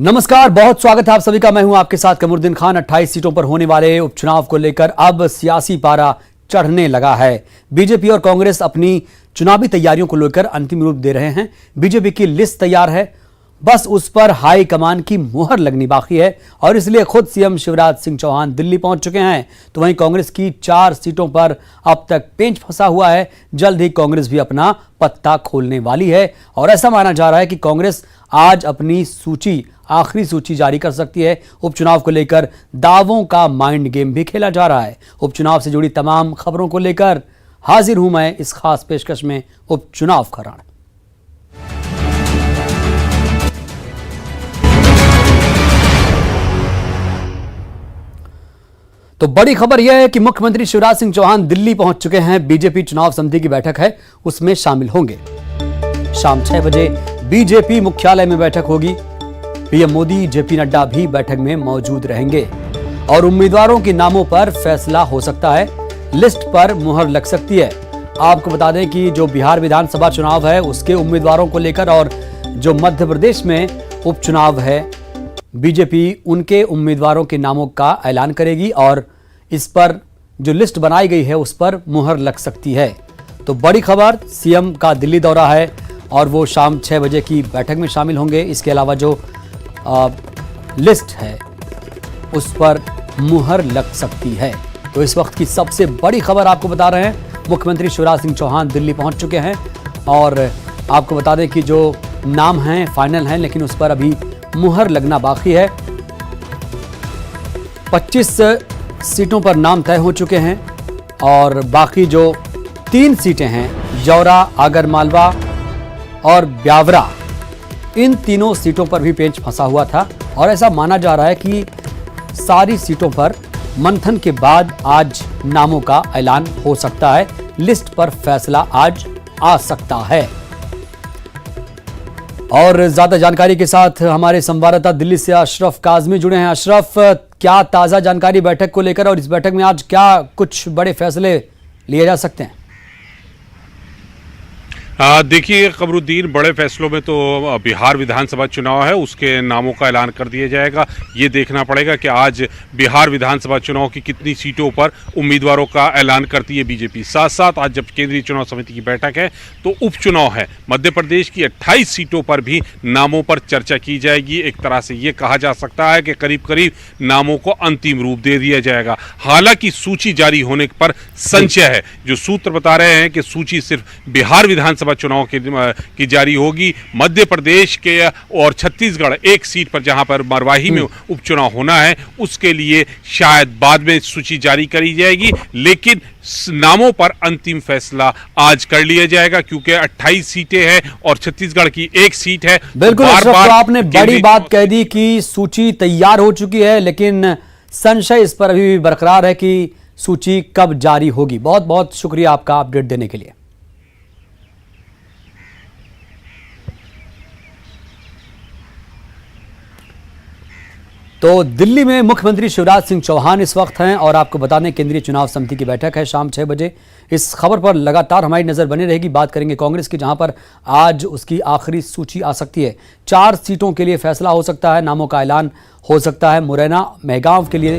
नमस्कार, बहुत स्वागत है आप सभी का। मैं हूं आपके साथ कमरुद्दीन खान। 28 सीटों पर होने वाले उपचुनाव को लेकर अब सियासी पारा चढ़ने लगा है। बीजेपी और कांग्रेस अपनी चुनावी तैयारियों को लेकर अंतिम रूप दे रहे हैं। बीजेपी की लिस्ट तैयार है, बस उस पर हाई कमान की मुहर लगनी बाकी है और इसलिए खुद सीएम शिवराज सिंह चौहान दिल्ली पहुंच चुके हैं। तो वहीं कांग्रेस की 4 सीटों पर अब तक पेंच फंसा हुआ है। जल्द ही कांग्रेस भी अपना पत्ता खोलने वाली है और ऐसा माना जा रहा है कि कांग्रेस आज अपनी आखिरी सूची जारी कर सकती है। उपचुनाव को लेकर दावों का माइंड गेम भी खेला जा रहा है। उपचुनाव से जुड़ी तमाम खबरों को लेकर हाजिर हूं मैं इस खास पेशकश में उपचुनाव खराड़। तो बड़ी खबर यह है कि मुख्यमंत्री शिवराज सिंह चौहान दिल्ली पहुंच चुके हैं। बीजेपी चुनाव समिति की बैठक है, उसमें शामिल होंगे। शाम 6 बजे बीजेपी मुख्यालय में बैठक होगी। पीएम मोदी, जेपी नड्डा भी बैठक में मौजूद रहेंगे और उम्मीदवारों के नामों पर फैसला हो सकता है। लिस्ट पर मुहर लग सकती है। आपको बता दें कि जो बिहार विधानसभा चुनाव है उसके उम्मीदवारों को लेकर और जो मध्य प्रदेश में उपचुनाव है, बीजेपी उनके उम्मीदवारों के नामों का ऐलान करेगी और इस पर जो लिस्ट बनाई गई है उस पर मुहर लग सकती है। तो बड़ी खबर, सीएम का दिल्ली दौरा है और वो शाम 6 बजे की बैठक में शामिल होंगे। इसके अलावा जो लिस्ट है उस पर मुहर लग सकती है। तो इस वक्त की सबसे बड़ी खबर आपको बता रहे हैं, मुख्यमंत्री शिवराज सिंह चौहान दिल्ली पहुंच चुके हैं और आपको बता दें कि जो नाम हैं फाइनल हैं, लेकिन उस पर अभी मुहर लगना बाकी है। 25 सीटों पर नाम तय हो चुके हैं और बाकी जो 3 सीटें हैं, जौरा, आगरमालवा और ब्यावरा, इन तीनों सीटों पर भी पेंच फंसा हुआ था और ऐसा माना जा रहा है कि सारी सीटों पर मंथन के बाद आज नामों का ऐलान हो सकता है। लिस्ट पर फैसला आज आ सकता है। और ज्यादा जानकारी के साथ हमारे संवाददाता दिल्ली से अशरफ काजमी जुड़े हैं। अशरफ, क्या ताजा जानकारी बैठक को लेकर और इस बैठक में आज क्या कुछ बड़े फैसले लिए जा सकते हैं? देखिए कमरुद्दीन, बड़े फैसलों में तो बिहार विधानसभा चुनाव है, उसके नामों का ऐलान कर दिया जाएगा। ये देखना पड़ेगा कि आज बिहार विधानसभा चुनाव की कितनी सीटों पर उम्मीदवारों का ऐलान करती है बीजेपी। साथ साथ आज जब केंद्रीय चुनाव समिति की बैठक है तो उपचुनाव है। मध्य प्रदेश की 28 सीटों पर भी नामों पर चर्चा की जाएगी। एक तरह से ये कहा जा सकता है कि करीब करीब नामों को अंतिम रूप दे दिया जाएगा। हालांकि सूची जारी होने पर संशय है। जो सूत्र बता रहे हैं कि सूची सिर्फ बिहार विधानसभा चुनाव की जारी होगी। मध्य प्रदेश के और छत्तीसगढ़ एक सीट पर जहां पर मरवाही में उपचुनाव होना है उसके लिए शायद बाद में सूची जारी करी जाएगी, लेकिन नामों पर अंतिम फैसला आज कर लिया जाएगा क्योंकि 28 सीटें हैं और छत्तीसगढ़ की एक सीट है। बिल्कुल अशरफ, तो आपने बड़ी बात कह दी कि सूची तैयार हो चुकी है, लेकिन संशय इस पर अभी भी बरकरार है कि सूची कब जारी होगी। बहुत बहुत शुक्रिया आपका अपडेट देने के लिए। तो दिल्ली में मुख्यमंत्री शिवराज सिंह चौहान इस वक्त हैं और आपको बता दें केंद्रीय चुनाव समिति की बैठक है शाम 6 बजे। इस खबर पर लगातार हमारी नजर बनी रहेगी। बात करेंगे कांग्रेस की, जहां पर आज उसकी आखिरी सूची आ सकती है। 4 सीटों के लिए फैसला हो सकता है, नामों का ऐलान हो सकता है। मुरैना, मेहगांव के लिए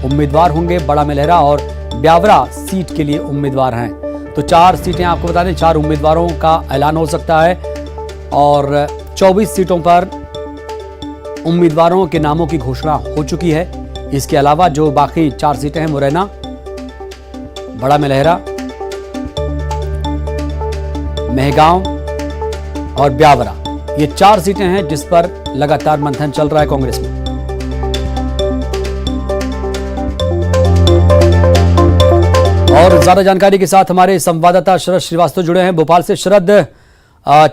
उम्मीदवार होंगे, बड़ा मेलहरा और ब्यावरा सीट के लिए उम्मीदवार हैं। तो 4 सीटें आपको बता दें, 4 उम्मीदवारों का ऐलान हो सकता है और 24 सीटों पर उम्मीदवारों के नामों की घोषणा हो चुकी है। इसके अलावा जो बाकी 4 सीटें हैं, मुरैना, बड़ा मेलहरा, मेहगांव और ब्यावरा, ये 4 सीटें हैं जिस पर लगातार मंथन चल रहा है कांग्रेस में। और ज्यादा जानकारी के साथ हमारे संवाददाता शरद श्रीवास्तव जुड़े हैं भोपाल से। शरद,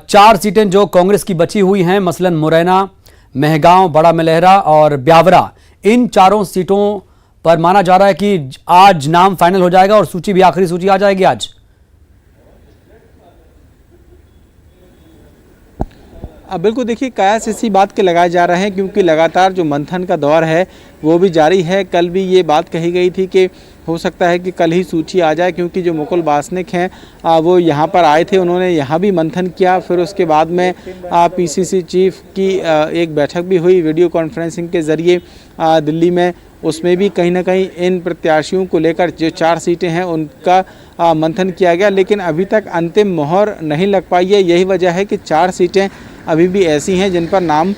4 सीटें जो कांग्रेस की बची हुई हैं, मसलन मुरैना, मेहगांव, बड़ा मेलहरा और ब्यावरा, इन 4 सीटों पर माना जा रहा है कि आज नाम फाइनल हो जाएगा और सूची भी, आखिरी सूची आ जाएगी आज। बिल्कुल, देखिए कयास इसी बात के लगाए जा रहे हैं क्योंकि लगातार जो मंथन का दौर है वो भी जारी है। कल भी ये बात कही गई थी कि हो सकता है कि कल ही सूची आ जाए, क्योंकि जो मुकुल वासनिक हैं वो यहाँ पर आए थे, उन्होंने यहाँ भी मंथन किया। फिर उसके बाद में पीसीसी चीफ की एक बैठक भी हुई वीडियो कॉन्फ्रेंसिंग के ज़रिए दिल्ली में। उसमें भी कहीं ना कहीं इन प्रत्याशियों को लेकर जो 4 सीटें हैं उनका मंथन किया गया, लेकिन अभी तक अंतिम मोहर नहीं लग पाई है। यही वजह है कि 4 सीटें अभी भी ऐसी हैं जिन पर नाम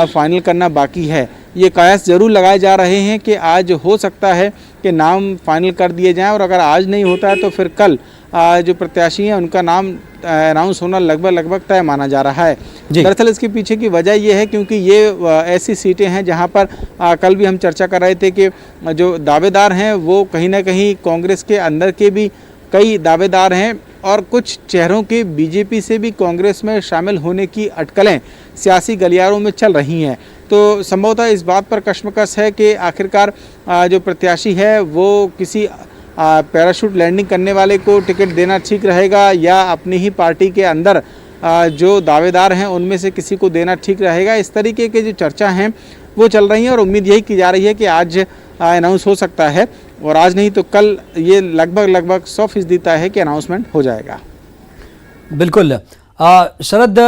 फाइनल करना बाकी है। ये कयास ज़रूर लगाए जा रहे हैं कि आज हो सकता है कि नाम फाइनल कर दिए जाएं, और अगर आज नहीं होता है तो फिर कल जो प्रत्याशी हैं उनका नाम अनाउंस होना लगभग तय माना जा रहा है। दरअसल इसके पीछे की वजह ये है क्योंकि ये ऐसी सीटें हैं जहां पर कल भी हम चर्चा कर रहे थे कि जो दावेदार हैं वो कहीं ना कहीं कांग्रेस के अंदर के भी कई दावेदार हैं, और कुछ चेहरों के बीजेपी से भी कांग्रेस में शामिल होने की अटकलें सियासी गलियारों में चल रही हैं। तो संभवतः इस बात पर कश्मकश है कि आखिरकार जो प्रत्याशी है वो किसी पैराशूट लैंडिंग करने वाले को टिकट देना ठीक रहेगा, या अपनी ही पार्टी के अंदर जो दावेदार हैं उनमें से किसी को देना ठीक रहेगा। इस तरीके के जो चर्चा हैं वो चल रही हैं, और उम्मीद यही की जा रही है कि आज अनाउंस हो सकता है, और आज नहीं तो कल ये लगभग 100% तय है कि अनाउंसमेंट हो जाएगा। बिल्कुल। शरद,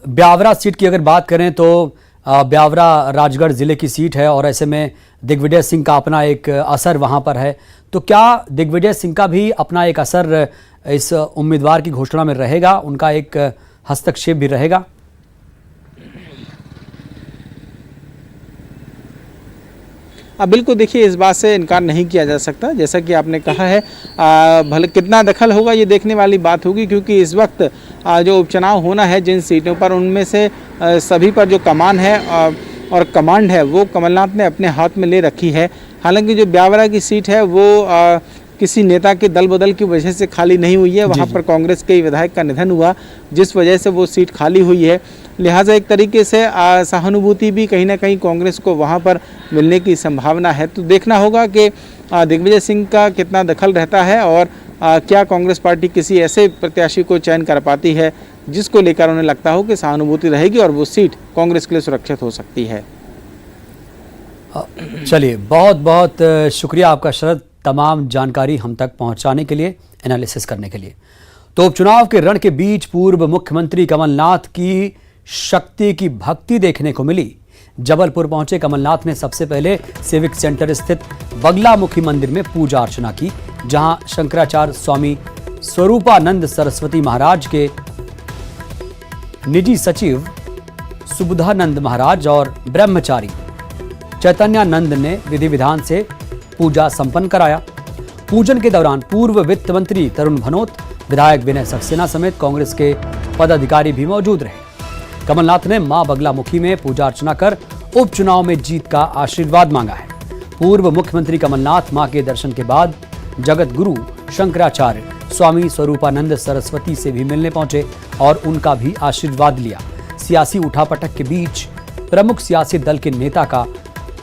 ब्यावरा सीट की अगर बात करें तो ब्यावरा राजगढ़ जिले की सीट है, और ऐसे में दिग्विजय सिंह का अपना एक असर वहां पर है। तो क्या दिग्विजय सिंह का भी अपना एक असर इस उम्मीदवार की घोषणा में रहेगा, उनका एक हस्तक्षेप भी रहेगा? बिल्कुल, देखिए इस बात से इनकार नहीं किया जा सकता। जैसा कि आपने कहा है, भले कितना दखल होगा ये देखने वाली बात होगी, क्योंकि इस वक्त जो उपचुनाव होना है जिन सीटों पर, उनमें से सभी पर जो कमान है और कमांड है वो कमलनाथ ने अपने हाथ में ले रखी है। हालांकि जो ब्यावरा की सीट है वो किसी नेता के दल बदल की वजह से खाली नहीं हुई है, वहाँ पर कांग्रेस के विधायक का निधन हुआ जिस वजह से वो सीट खाली हुई है। लिहाजा एक तरीके से सहानुभूति भी कहीं ना कहीं कांग्रेस को वहाँ पर मिलने की संभावना है। तो देखना होगा कि दिग्विजय सिंह का कितना दखल रहता है, और क्या कांग्रेस पार्टी किसी ऐसे प्रत्याशी को चयन कर पाती है जिसको लेकर उन्हें लगता हो कि सहानुभूति रहेगी और वो सीट कांग्रेस के लिए सुरक्षित हो सकती है। चलिए, बहुत बहुत शुक्रिया आपका शरद, तमाम जानकारी हम तक पहुंचाने के लिए, एनालिसिस करने के लिए। तो उपचुनाव के रण के बीच पूर्व मुख्यमंत्री कमलनाथ की शक्ति की भक्ति देखने को मिली। जबलपुर पहुंचे कमलनाथ ने सबसे पहले सिविक सेंटर स्थित बगलामुखी मंदिर में पूजा अर्चना की, जहां शंकराचार्य स्वामी स्वरूपानंद सरस्वती महाराज के निजी सचिव सुबुधानंद महाराज और ब्रह्मचारी चैतन्यानंद ने विधि विधान से पूजा संपन्न कराया। पूजन के दौरान पूर्व वित्त मंत्री तरुण भनोत, विधायक विनय सक्सेना समेत कांग्रेस के पदाधिकारी भी मौजूद रहे। कमलनाथ ने मां बगलामुखी में पूजा अर्चना कर उपचुनाव में जीत का आशीर्वाद मांगा है। पूर्व मुख्यमंत्री कमलनाथ मां के दर्शन के बाद जगत गुरु शंकराचार्य स्वामी स्वरूपानंद सरस्वती से भी मिलने पहुंचे और उनका भी आशीर्वाद लिया। सियासी उठापटक के बीच प्रमुख सियासी दल के नेता का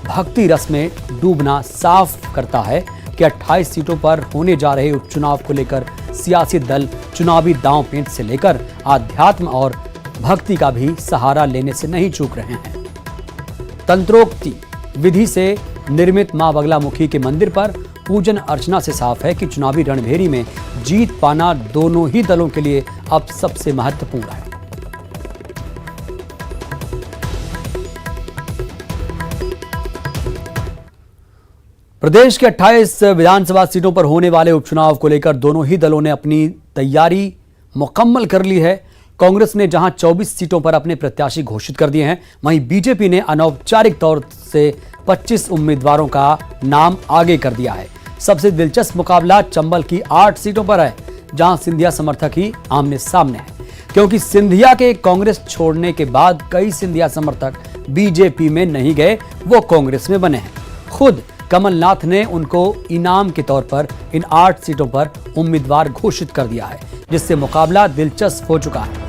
भक्ति रस में डूबना साफ करता है कि 28 सीटों पर होने जा रहे उपचुनाव को लेकर सियासी दल चुनावी दांव पेंच से लेकर आध्यात्म और भक्ति का भी सहारा लेने से नहीं चूक रहे हैं। तंत्रोक्ति विधि से निर्मित मां बगलामुखी के मंदिर पर पूजन अर्चना से साफ है कि चुनावी रणभेरी में जीत पाना दोनों ही दलों के लिए अब सबसे महत्वपूर्ण है। प्रदेश के 28 विधानसभा सीटों पर होने वाले उपचुनाव को लेकर दोनों ही दलों ने अपनी तैयारी मुकम्मल कर ली है। कांग्रेस ने जहां 24 सीटों पर अपने प्रत्याशी घोषित कर दिए हैं, वहीं बीजेपी ने अनौपचारिक तौर से 25 उम्मीदवारों का नाम आगे कर दिया है। सबसे दिलचस्प मुकाबला चंबल की 8 सीटों पर है, जहां सिंधिया समर्थक ही आमने सामने हैं, क्योंकि सिंधिया के कांग्रेस छोड़ने के बाद कई सिंधिया समर्थक बीजेपी में नहीं गए, वो कांग्रेस में बने हैं। खुद कमलनाथ ने उनको इनाम के तौर पर इन 8 सीटों पर उम्मीदवार घोषित कर दिया है, जिससे मुकाबला दिलचस्प हो चुका है।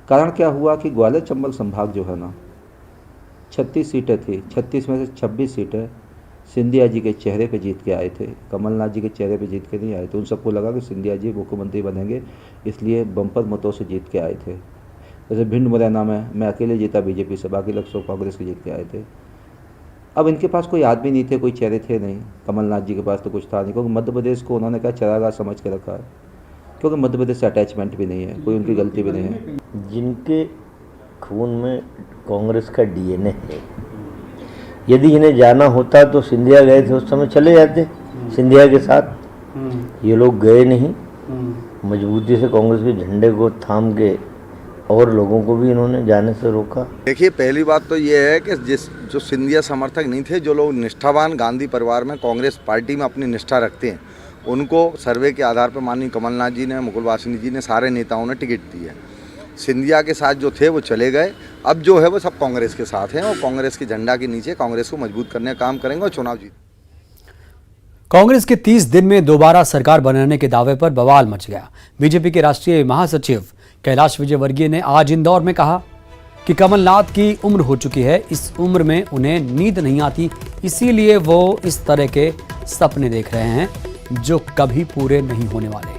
कारण क्या हुआ कि ग्वालियर चंबल संभाग जो है ना, 36 सीटें थी, 36 में से 26 सीटें सिंधिया जी के चेहरे पे जीत के आए थे, कमलनाथ जी के चेहरे पे जीत के नहीं आए थे। उन सबको लगा कि सिंधिया जी मुख्यमंत्री बनेंगे, इसलिए बम्पर मतों से जीत के आए थे। जैसे भिंड मुरैना में मैं अकेले जीता बीजेपी से, बाकी लोग सब कांग्रेस के जीत के आए थे। अब इनके पास कोई आदमी नहीं थे, कोई चेहरे थे नहीं, कमलनाथ जी के पास तो कुछ था नहीं, क्योंकि मध्य प्रदेश को उन्होंने क्या चरागाह समझ के रखा है, क्योंकि मध्य प्रदेश से अटैचमेंट भी नहीं है, कोई उनकी गलती भी नहीं है। जिनके खून में कांग्रेस का डीएनए है, यदि इन्हें जाना होता तो सिंधिया गए थे, उस समय चले जाते सिंधिया के साथ। ये लोग गए नहीं, मजबूती से कांग्रेस के झंडे को थाम के और लोगों को भी इन्होंने जाने से रोका। देखिए, पहली बात तो ये है कि जो सिंधिया समर्थक नहीं थे, जो लोग निष्ठावान गांधी परिवार में कांग्रेस पार्टी में अपनी निष्ठा रखते हैं, उनको सर्वे के आधार पर माननीय कमलनाथ जी ने, मुकुल वासनिक जी ने, सारे नेताओं ने टिकट दी है। सिंधिया के साथ जो थे वो चले गए, अब जो है वो सब कांग्रेस के साथ हैं और कांग्रेस के झंडा के नीचे कांग्रेस को मजबूत करने का काम करेंगे और चुनाव जीत। कांग्रेस के 30 दिन में दोबारा सरकार बनाने के दावे पर बवाल मच गया। बीजेपी के राष्ट्रीय महासचिव कैलाश विजयवर्गीय ने आज इंदौर में कहा कि कमलनाथ की उम्र हो चुकी है, इस उम्र में उन्हें नींद नहीं आती, इसीलिए वो इस तरह के सपने देख रहे हैं जो कभी पूरे नहीं होने वाले।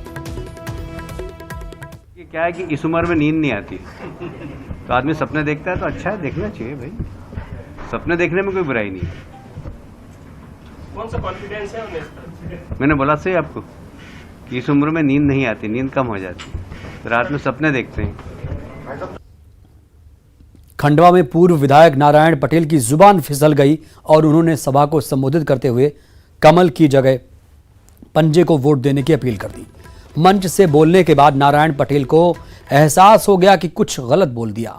ये क्या है कि इस उम्र में नींद नहीं आती, तो आदमी सपने देखता है तो अच्छा है, देखना चाहिए भाई, सपने देखने में कोई बुराई नहीं है। कौन सा कॉन्फिडेंस है उन्हें? मैंने बोला सही आपको कि इस उम्र में नींद नहीं आती, नींद कम हो जाती, तो रात में सपने देखते हैं। खंडवा में पूर्व विधायक नारायण पटेल की जुबान फिसल गई और उन्होंने सभा को संबोधित करते हुए कमल की जगह पंजे को वोट देने की अपील कर दी। मंच से बोलने के बाद नारायण पटेल को एहसास हो गया कि कुछ गलत बोल दिया।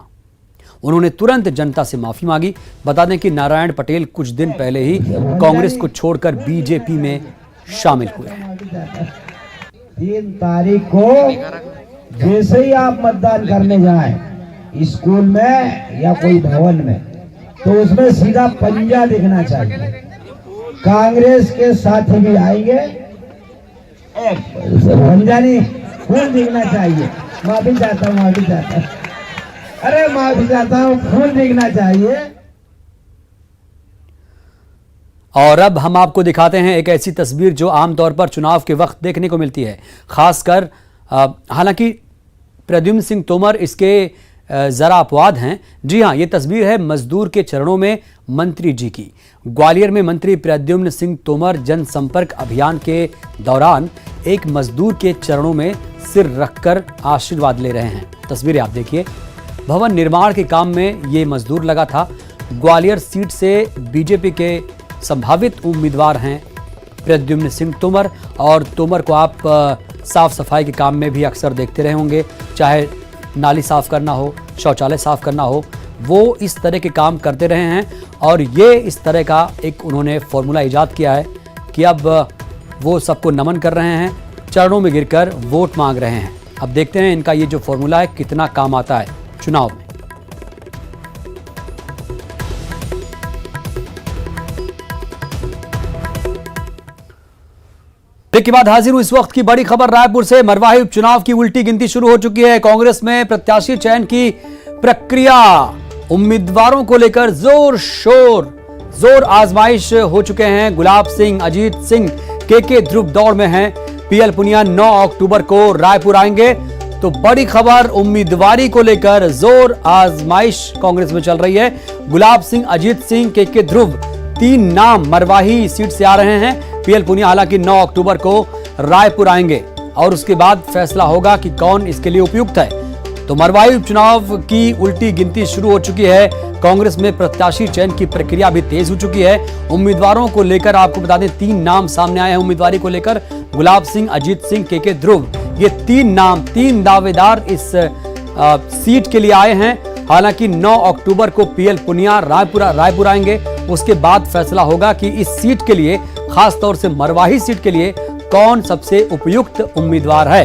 उन्होंने तुरंत जनता से माफी मांगी। बता दें कि नारायण पटेल कुछ दिन पहले ही कांग्रेस को छोड़कर बीजेपी में शामिल हुए हैं। 3 तारीख को जैसे ही आप मतदान करने जाएं, स्कूल में या कोई भवन में, तो उसमें सीधा पंजा दिखना चाहिए। कांग्रेस के साथी भी आएंगे, पंजा नहीं, खून दिखना चाहिए। माफी चाहता हूँ, माफी चाहता हूँ, अरे माफी चाहता हूँ, खून दिखना चाहिए। और अब हम आपको दिखाते हैं एक ऐसी तस्वीर जो आमतौर पर चुनाव के वक्त देखने को मिलती है, खासकर हालांकि प्रद्युम्न सिंह तोमर इसके जरा अपवाद हैं। जी हां, ये तस्वीर है मजदूर के चरणों में मंत्री जी की। ग्वालियर में मंत्री प्रद्युम्न सिंह तोमर जनसंपर्क अभियान के दौरान एक मजदूर के चरणों में सिर रखकर आशीर्वाद ले रहे हैं। तस्वीरें आप देखिए। भवन निर्माण के काम में ये मजदूर लगा था। ग्वालियर सीट से बीजेपी के संभावित उम्मीदवार हैं प्रद्युम्न सिंह तोमर, और तोमर को आप साफ सफाई के काम में भी अक्सर देखते रहे होंगे, चाहे नाली साफ करना हो, शौचालय साफ करना हो, वो इस तरह के काम करते रहे हैं। और ये इस तरह का एक उन्होंने फॉर्मूला इजाद किया है कि अब वो सबको नमन कर रहे हैं, चरणों में गिरकर वोट मांग रहे हैं। अब देखते हैं इनका ये जो फॉर्मूला है कितना काम आता है चुनाव में। ब्रेक के बाद हाजिर हूं इस वक्त की बड़ी खबर रायपुर से। मरवाही उपचुनाव की उल्टी गिनती शुरू हो चुकी है। कांग्रेस में प्रत्याशी चयन की प्रक्रिया, उम्मीदवारों को लेकर जोर आजमाइश हो चुके हैं। गुलाब सिंह, अजीत सिंह, के ध्रुव दौड़ में हैं। पीएल पुनिया 9 अक्टूबर को रायपुर आएंगे। तो बड़ी खबर, उम्मीदवारी को लेकर जोर आजमाइश कांग्रेस में चल रही है। गुलाब सिंह, अजीत सिंह, के ध्रुव, 3 नाम मरवाही सीट से आ रहे हैं। पीएल पुनिया हालांकि 9 अक्टूबर को रायपुर आएंगे और उसके बाद फैसला होगा कि कौन इसके लिए उपयुक्त है। तो मरवाही उपचुनाव की उल्टी गिनती शुरू हो चुकी है। कांग्रेस में प्रत्याशी चयन की प्रक्रिया भी तेज हो चुकी है। उम्मीदवारों को लेकर आपको बता दें 3 नाम सामने आए हैं उम्मीदवारी को लेकर। गुलाब सिंह, अजीत सिंह, के ध्रुव, ये 3 नाम, 3 दावेदार इस सीट के लिए आए हैं। हालांकि 9 अक्टूबर को पीएल पुनिया रायपुर आएंगे। उसके बाद फैसला होगा कि इस सीट के लिए, खास तौर से मरवाही सीट के लिए, कौन सबसे उपयुक्त उम्मीदवार है।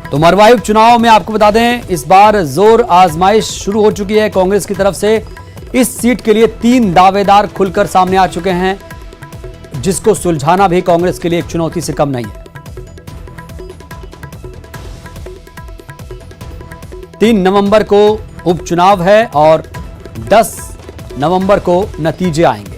तो मरवाही उपचुनाव में आपको बता दें इस बार जोर आजमाइश शुरू हो चुकी है कांग्रेस की तरफ से। इस सीट के लिए 3 दावेदार खुलकर सामने आ चुके हैं, जिसको सुलझाना भी कांग्रेस के लिए एक चुनौती से कम नहीं है। 3 नवंबर को उपचुनाव है और 10 नवंबर को नतीजे आएंगे।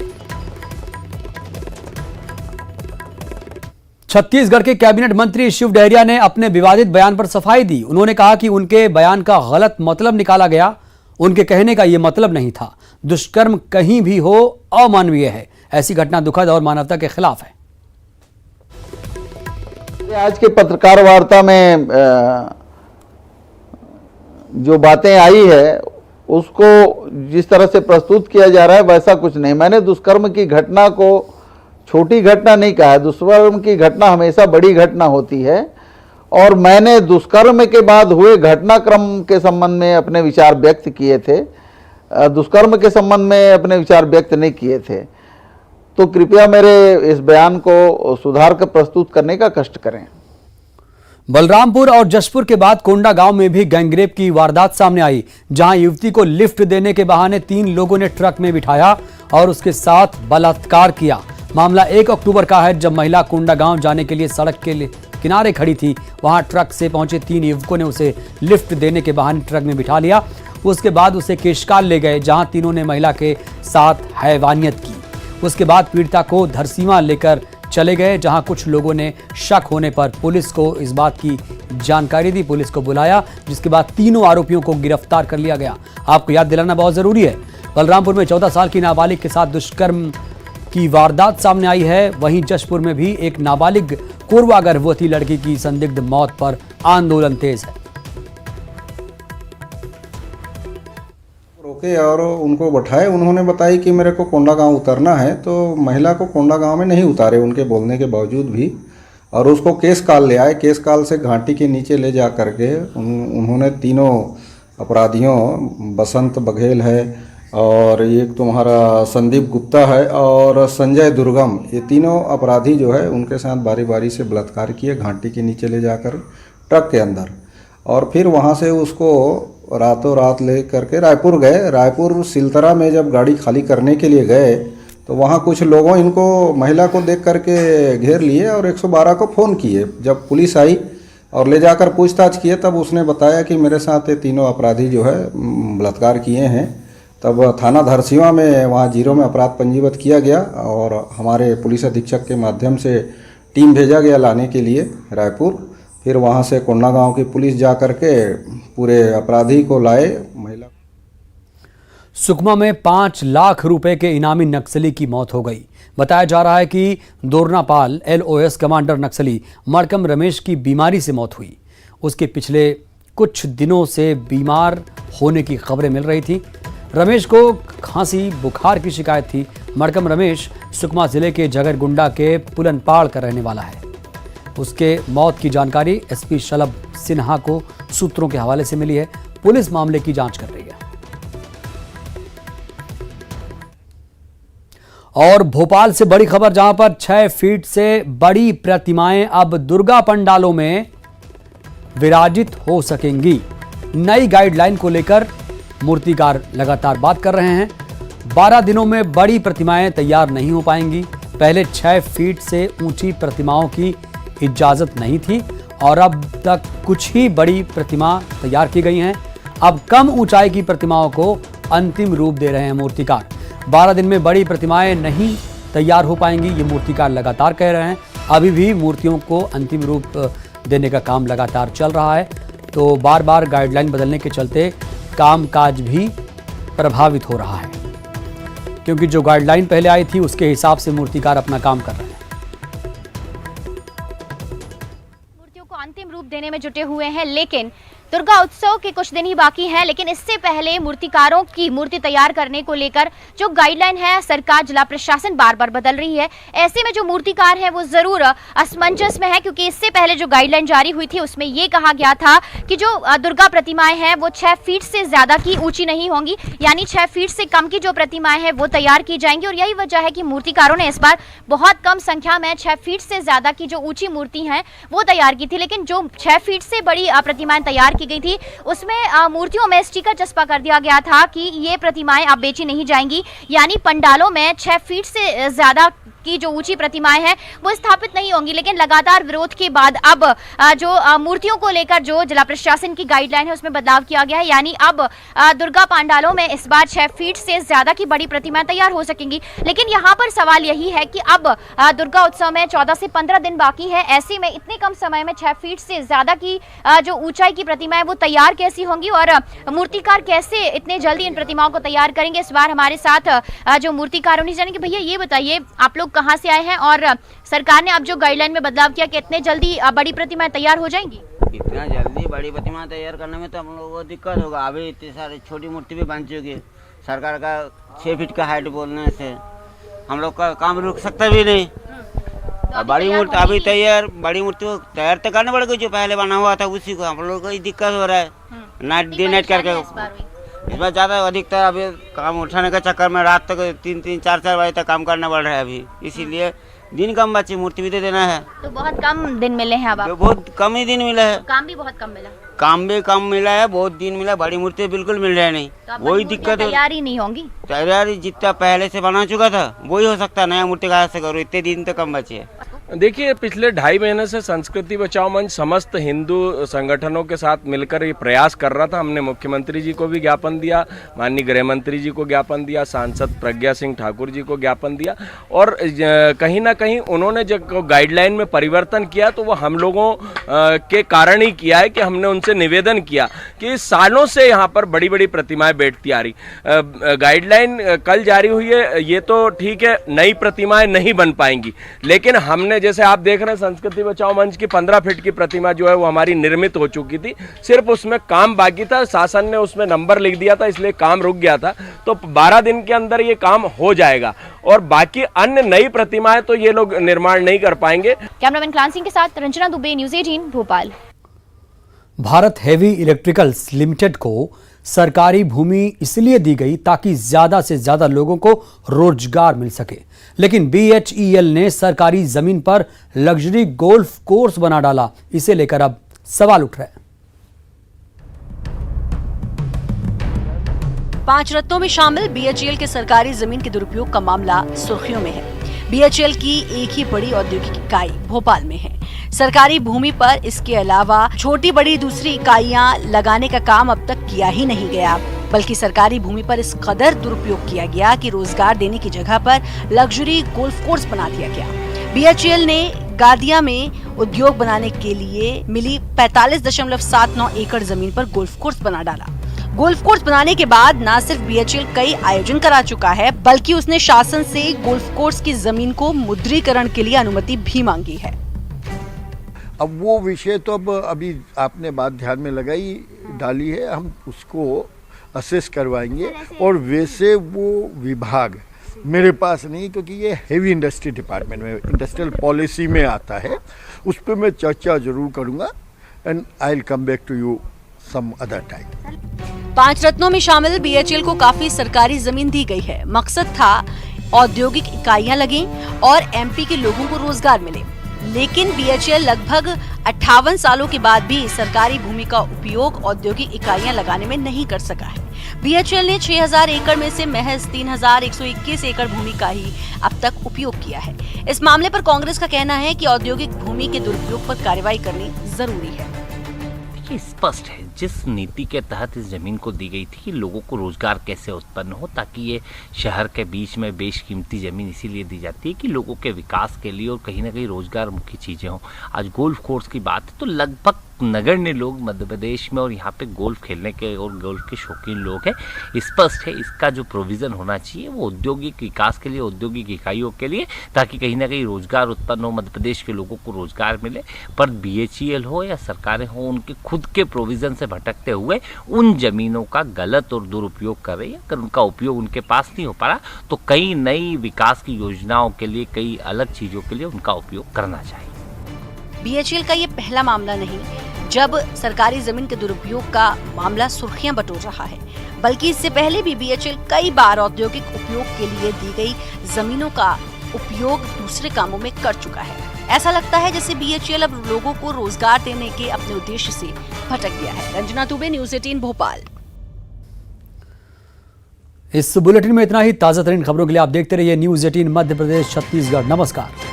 छत्तीसगढ़ के कैबिनेट मंत्री शिव डहरिया ने अपने विवादित बयान पर सफाई दी। उन्होंने कहा कि उनके बयान का गलत मतलब निकाला गया। उनके कहने का यह मतलब नहीं था। दुष्कर्म कहीं भी हो अमानवीय है। ऐसी घटना दुखद और मानवता के खिलाफ है। आज के पत्रकार वार्ता में जो बातें आई है उसको जिस तरह से प्रस्तुत किया जा रहा है वैसा कुछ नहीं। मैंने दुष्कर्म की घटना को छोटी घटना नहीं कहा है। दुष्कर्म की घटना हमेशा बड़ी घटना होती है और मैंने दुष्कर्म के बाद हुए घटनाक्रम के संबंध में अपने विचार व्यक्त किए थे। दुष्कर्म के संबंध में अपने विचार व्यक्त नहीं किए थे। तो कृपया मेरे इस बयान को सुधार कर प्रस्तुत करने का कष्ट करें। बलरामपुर और जशपुर के बाद कोंडा गांव में भी गैंगरेप की वारदात सामने आई, जहां युवती को लिफ्ट देने के बहाने 3 लोगों ने ट्रक में बिठाया और उसके साथ बलात्कार किया। मामला 1 अक्टूबर का है, जब महिला कोंडा गांव जाने के लिए सड़क के किनारे खड़ी थी। वहां ट्रक से पहुंचे 3 युवकों ने उसे लिफ्ट देने के बहाने ट्रक में बिठा लिया। उसके बाद उसे केशकाल ले गए, जहां तीनों ने महिला के साथ हैवानियत की। उसके बाद पीड़िता को धरसींवा लेकर चले गए, जहां कुछ लोगों ने शक होने पर पुलिस को इस बात की जानकारी दी। पुलिस को बुलाया, जिसके बाद तीनों आरोपियों को गिरफ्तार कर लिया गया। आपको याद दिलाना बहुत जरूरी है, बलरामपुर में 14 साल की नाबालिग के साथ दुष्कर्म की वारदात सामने आई है। वहीं जशपुर में भी एक नाबालिग कोरवा गर्भवती लड़की की संदिग्ध मौत पर आंदोलन तेज है। रोके और उनको बैठाए। उन्होंने बताया कि मेरे को कोंडा गांव उतरना है, तो महिला को कोंडा गांव में नहीं उतारे उनके बोलने के बावजूद भी, और उसको केशकाल ले आए। केशकाल से घाटी के नीचे ले जा करके उन्होंने तीनों अपराधियों, बसंत बघेल है और एक तुम्हारा संदीप गुप्ता है और संजय दुर्गम, ये तीनों अपराधी जो है उनके साथ बारी बारी से बलात्कार किए घाटी के नीचे ले जाकर ट्रक के अंदर। और फिर वहाँ से उसको रातों रात ले करके रायपुर गए। रायपुर सिलतरा में जब गाड़ी खाली करने के लिए गए तो वहाँ कुछ लोगों इनको महिला को देख करके घेर लिए और 112 को फ़ोन किए। जब पुलिस आई और ले जाकर पूछताछ किए तब उसने बताया कि मेरे साथ ये तीनों अपराधी जो है बलात्कार किए हैं। तब थाना धरसींवा में वहाँ 0 में अपराध पंजीबद्ध किया गया और हमारे पुलिस अधीक्षक के माध्यम से टीम भेजा गया लाने के लिए रायपुर। फिर वहाँ से कोंडा गांव की पुलिस जा कर के पूरे अपराधी को लाए। महिला सुकमा में 5 लाख रुपए के इनामी नक्सली की मौत हो गई। बताया जा रहा है कि दोरनापाल LOS कमांडर नक्सली मड़कम रमेश की बीमारी से मौत हुई। उसके पिछले कुछ दिनों से बीमार होने की खबरें मिल रही थी। रमेश को खांसी बुखार की शिकायत थी। मड़कम रमेश सुकमा जिले के जगरगुंडा के पुलनपाड़ का रहने वाला है। उसके मौत की जानकारी SP शलभ सिन्हा को सूत्रों के हवाले से मिली है। पुलिस मामले की जांच कर रही है। और भोपाल से बड़ी खबर, जहां पर 6 फीट से बड़ी प्रतिमाएं अब दुर्गा पंडालों में विराजित हो सकेंगी। नई गाइडलाइन को लेकर मूर्तिकार लगातार बात कर रहे हैं। 12 दिनों में बड़ी प्रतिमाएं तैयार नहीं हो पाएंगी। पहले 6 फीट से ऊंची प्रतिमाओं की इजाजत नहीं थी और अब तक कुछ ही बड़ी प्रतिमा तैयार की गई हैं। अब कम ऊंचाई की प्रतिमाओं को अंतिम रूप दे रहे हैं मूर्तिकार। 12 दिन में बड़ी प्रतिमाएं नहीं तैयार हो पाएंगी, ये मूर्तिकार लगातार कह रहे हैं। अभी भी मूर्तियों को अंतिम रूप देने का काम लगातार चल रहा है, तो बार बार गाइडलाइन बदलने के चलते कामकाज भी प्रभावित हो रहा है, क्योंकि जो गाइडलाइन पहले आई थी उसके हिसाब से मूर्तिकार अपना काम कर रहे हैं। मूर्तियों को अंतिम रूप देने में जुटे हुए हैं, लेकिन दुर्गा उत्सव के कुछ दिन ही बाकी हैं। लेकिन इससे पहले मूर्तिकारों की मूर्ति तैयार करने को लेकर जो गाइडलाइन है सरकार, जिला प्रशासन बार बार बदल रही है। ऐसे में जो मूर्तिकार है वो जरूर असमंजस में है, क्योंकि इससे पहले जो गाइडलाइन जारी हुई थी उसमें ये कहा गया था कि जो दुर्गा प्रतिमाएं हैं वो 6 फीट से ज्यादा की ऊंची नहीं होंगी, यानी 6 फीट से कम की जो प्रतिमाएं हैं वो तैयार की जाएंगी। और यही वजह है कि मूर्तिकारों ने इस बार बहुत कम संख्या में 6 फीट से ज्यादा की जो ऊंची मूर्ति हैं वो तैयार की थी। लेकिन जो 6 फीट से बड़ी प्रतिमाएं तैयार की गई थी उसमें मूर्तियों में स्टिकर चस्पा कर दिया गया था कि ये प्रतिमाएं अब बेची नहीं जाएंगी, यानी पंडालों में 6 फीट से ज्यादा की जो ऊंची प्रतिमाएं हैं वो स्थापित नहीं होंगी, लेकिन लगातार विरोध के बाद अब जो मूर्तियों को लेकर जो जिला प्रशासन की गाइडलाइन है उसमें बदलाव किया गया है। यानी अब दुर्गा पंडालों में इस बार 6 फीट से ज्यादा की बड़ी प्रतिमाएं तैयार हो सकेंगी। लेकिन यहाँ पर सवाल यही है कि अब दुर्गा उत्सव में 14 से 15 दिन बाकी है, ऐसे में इतने कम समय में 6 फीट से ज्यादा की जो ऊंचाई की प्रतिमाएं वो तैयार कैसी होंगी और मूर्तिकार कैसे इतने जल्दी इन प्रतिमाओं को तैयार करेंगे। इस बार हमारे साथ जो मूर्तिकारों ने जाने कि भैया ये बताइए आप लोग कहाँ से आए हैं और सरकार ने अब जो गाइडलाइन में बदलाव किया कि इतने जल्दी बड़ी प्रतिमाएं तैयार हो जाएंगी? इतना जल्दी बड़ी प्रतिमा तैयार करने में तो हम लोगों को दिक्कत होगा। अभी इतनी सारी छोटी मूर्ति भी बन चुकी है, सरकार का 6 फीट का हाइट बोलने से हम लोग का काम रुक सकता भी नहीं। बड़ी मूर्ति अभी तैयार, बड़ी मूर्ति को तैयार तो करने पड़ेगा, जो पहले बना हुआ था उसी को। हम लोग को दिक्कत हो रहा है नाइट डे नाइट करके। इस बार ज़्यादा अधिकतर अभी काम उठाने के चक्कर में रात तक 3-3, 4-4 बजे तक काम करना पड़ रहा है अभी, इसीलिए दिन कम बचे, मूर्ति भी दे देना है। तो बहुत कम दिन मिले हैं अब आपको? बहुत कम ही दिन मिला है। काम भी बहुत कम मिला? काम भी कम मिला है, बहुत दिन मिला, बड़ी मूर्ति बिल्कुल मिल रहा है नहीं। तो वही दिक्कत है, तैयारी नहीं होंगी। तैयारी जितना पहले से बना चुका था वही हो सकता है, नया मूर्ति कहाँ से करो, इतने दिन तो कम बचे है। देखिए, पिछले 2.5 महीने से संस्कृति बचाओ मंच समस्त हिंदू संगठनों के साथ मिलकर ये प्रयास कर रहा था। हमने मुख्यमंत्री जी को भी ज्ञापन दिया, माननीय गृह मंत्री जी को ज्ञापन दिया, सांसद प्रज्ञा सिंह ठाकुर जी को ज्ञापन दिया, और कहीं ना कहीं उन्होंने जब गाइडलाइन में परिवर्तन किया तो वो हम लोगों के कारण ही किया है कि हमने उनसे निवेदन किया कि सालों से यहाँ पर बड़ी बड़ी प्रतिमाएं बैठती आ रही। गाइडलाइन कल जारी हुई है, ये तो ठीक है, नई प्रतिमाएं नहीं बन पाएंगी, लेकिन हमने जैसे आप देख रहे हैं संस्कृति बचाओ मंच की 15 फीट की प्रतिमा जो है वो हमारी निर्मित हो चुकी थी, सिर्फ उसमें काम बाकी था, शासन ने उसमें नंबर लिख दिया था इसलिए काम रुक गया था। तो 12 दिन के अंदर ये काम हो जाएगा और बाकी अन्य नई प्रतिमाएं तो ये लोग निर्माण नहीं कर पाएंगे। कैमरामैन क्लान सिंह के साथ Ranjana Dubey, news 18 Bhopal. Bharat heavy electricals limited को सरकारी भूमि इसलिए दी गई ताकि ज्यादा से ज्यादा लोगों को रोजगार मिल सके, लेकिन BHEL ने सरकारी जमीन पर लग्जरी गोल्फ कोर्स बना डाला। इसे लेकर अब सवाल उठ रहे हैं। 5 रत्नों में शामिल BHEL के सरकारी जमीन के दुरुपयोग का मामला सुर्खियों में है। BHEL की एक ही बड़ी औद्योगिक इकाई भोपाल में है। सरकारी भूमि पर इसके अलावा छोटी बड़ी दूसरी इकाइयां लगाने का काम अब तक किया ही नहीं गया, बल्कि सरकारी भूमि पर इस कदर दुरुपयोग किया गया कि रोजगार देने की जगह पर लग्जरी गोल्फ कोर्स बना दिया गया। BHEL ने गादिया में उद्योग बनाने के लिए मिली 45.79 एकड़ जमीन पर गोल्फ कोर्स बना डाला। गोल्फ कोर्स बनाने के बाद न सिर्फ BHEL कई आयोजन करा चुका है, बल्कि उसने शासन से गोल्फ कोर्स की जमीन को मुद्रीकरण के लिए अनुमति भी मांगी है। अब वो विषय तो अब अभी आपने बात ध्यान में लगाई डाली है, हम उसको असेस करवाएंगे और वैसे वो विभाग मेरे पास नहीं, क्योंकि ये हेवी इंडस्ट्री डिपार्टमेंट में इंडस्ट्रियल पॉलिसी में आता है, उस पर मैं चर्चा जरूर करूँगा and I will come back to you some other time. 5 रत्नों में शामिल BHEL को काफी सरकारी जमीन दी गई है। मकसद था औद्योगिक इकाइयां लगें और MP के लोगों को रोजगार मिले, लेकिन BHEL लगभग 58 सालों के बाद भी सरकारी भूमि का उपयोग औद्योगिक इकाइयां लगाने में नहीं कर सका है। BHEL ने 6000 एकड़ में से महज 3121 एकड़ भूमि का ही अब तक उपयोग किया है। इस मामले पर कांग्रेस का कहना है कि औद्योगिक भूमि के दुरुपयोग पर कार्रवाई करनी जरूरी है। स्पष्ट है, जिस नीति के तहत इस जमीन को दी गई थी कि लोगों को रोजगार कैसे उत्पन्न हो, ताकि ये शहर के बीच में बेशकीमती जमीन इसीलिए दी जाती है कि लोगों के विकास के लिए और कहीं ना कहीं रोजगार मुखी चीजें हों। आज गोल्फ कोर्स की बात है तो लगभग नगण्य लोग मध्य प्रदेश में और यहाँ पे गोल्फ खेलने के और गोल्फ के शौकीन लोग हैं। स्पष्ट है इसका जो प्रोविज़न होना चाहिए वो औद्योगिक विकास के लिए, औद्योगिक इकाइयों के लिए, ताकि कहीं ना कहीं रोजगार उत्पन्न हो, मध्य प्रदेश के लोगों को रोजगार मिले। पर BHEL हो या सरकारें हो, उनके खुद के प्रोविज़न से भटकते हुए उन जमीनों का गलत और दुरुपयोग कर रही है। अगर उनका उपयोग उनके पास नहीं हो पा रहा तो कई नई विकास की योजनाओं के लिए, कई अलग चीज़ों के लिए उनका उपयोग करना चाहिए। BHEL का ये पहला मामला नहीं जब सरकारी जमीन के दुरुपयोग का मामला सुर्खियां बटोर रहा है, बल्कि इससे पहले भी BHEL कई बार औद्योगिक उपयोग के लिए दी गई जमीनों का उपयोग दूसरे कामों में कर चुका है। ऐसा लगता है जैसे BHEL अब लोगों को रोजगार देने के अपने उद्देश्य से भटक गया है। रंजना दुबे, न्यूज़ 18 भोपाल। इस बुलेटिन में इतना ही। ताज़ा तरीन खबरों के लिए आप देखते रहिए न्यूज़ 18 मध्य प्रदेश छत्तीसगढ़। नमस्कार।